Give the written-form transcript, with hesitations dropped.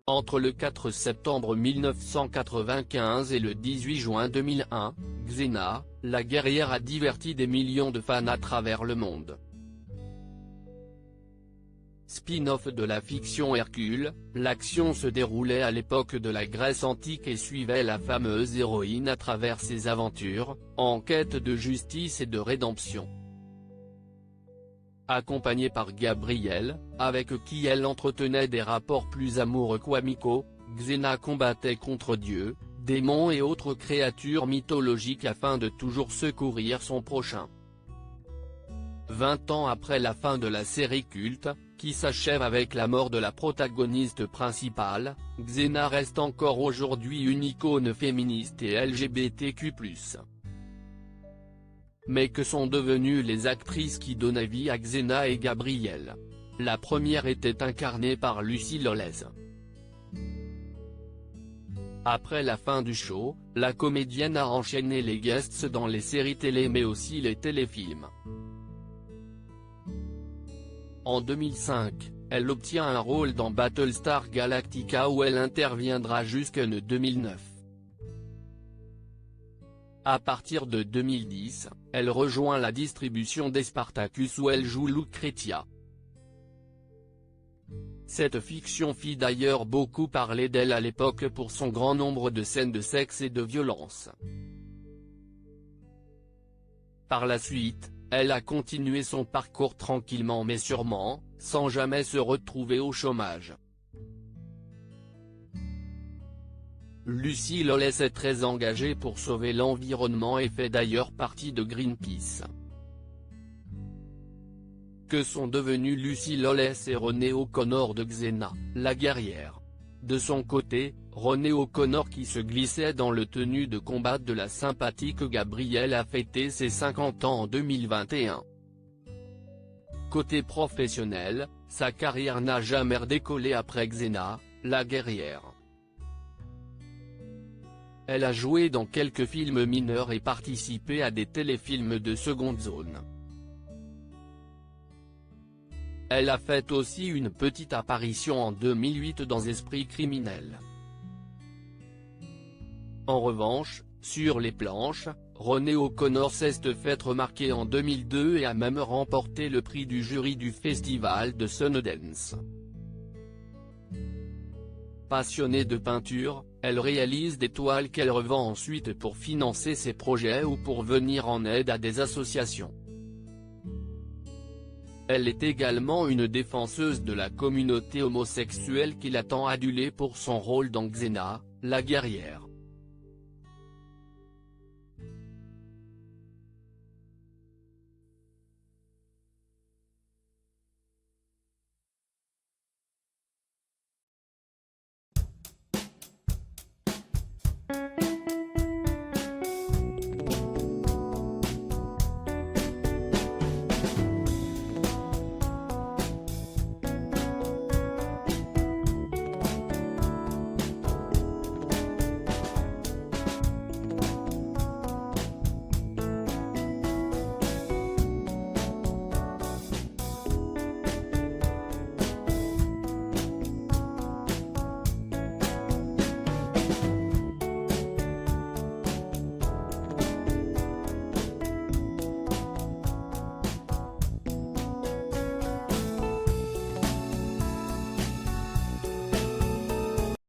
Entre le 4 septembre 1995 et le 18 juin 2001, Xena, la guerrière a diverti des millions de fans à travers le monde. Spin-off de la fiction Hercule, l'action se déroulait à l'époque de la Grèce antique et suivait la fameuse héroïne à travers ses aventures, en quête de justice et de rédemption. Accompagnée par Gabriel, avec qui elle entretenait des rapports plus amoureux qu'amicaux, Xena combattait contre Dieu, démons et autres créatures mythologiques afin de toujours secourir son prochain. 20 ans après la fin de la série culte, qui s'achève avec la mort de la protagoniste principale, Xena reste encore aujourd'hui une icône féministe et LGBTQ+. Mais que sont devenues les actrices qui donnaient vie à Xena et Gabriel? La première était incarnée par Lucy Lawless. Après la fin du show, la comédienne a enchaîné les guests dans les séries télé mais aussi les téléfilms. En 2005, elle obtient un rôle dans Battlestar Galactica où elle interviendra jusqu'en 2009. À partir de 2010, elle rejoint la distribution des Spartacus où elle joue Lucretia. Cette fiction fit d'ailleurs beaucoup parler d'elle à l'époque pour son grand nombre de scènes de sexe et de violence. Par la suite, elle a continué son parcours tranquillement mais sûrement, sans jamais se retrouver au chômage. Lucy Lawless est très engagée pour sauver l'environnement et fait d'ailleurs partie de Greenpeace. Que sont devenus Lucy Lawless et Renée O'Connor de Xena, la guerrière? De son côté, Renée O'Connor qui se glissait dans le tenue de combat de la sympathique Gabrielle a fêté ses 50 ans en 2021. Côté professionnel, sa carrière n'a jamais redécollé après Xena, la guerrière. Elle a joué dans quelques films mineurs et participé à des téléfilms de seconde zone. Elle a fait aussi une petite apparition en 2008 dans Esprit criminel. En revanche, sur les planches, Renée O'Connor s'est fait remarquer en 2002 et a même remporté le prix du jury du festival de Sundance. Passionnée de peinture, elle réalise des toiles qu'elle revend ensuite pour financer ses projets ou pour venir en aide à des associations. Elle est également une défenseuse de la communauté homosexuelle qui l'a tant adulée pour son rôle dans Xena, la guerrière.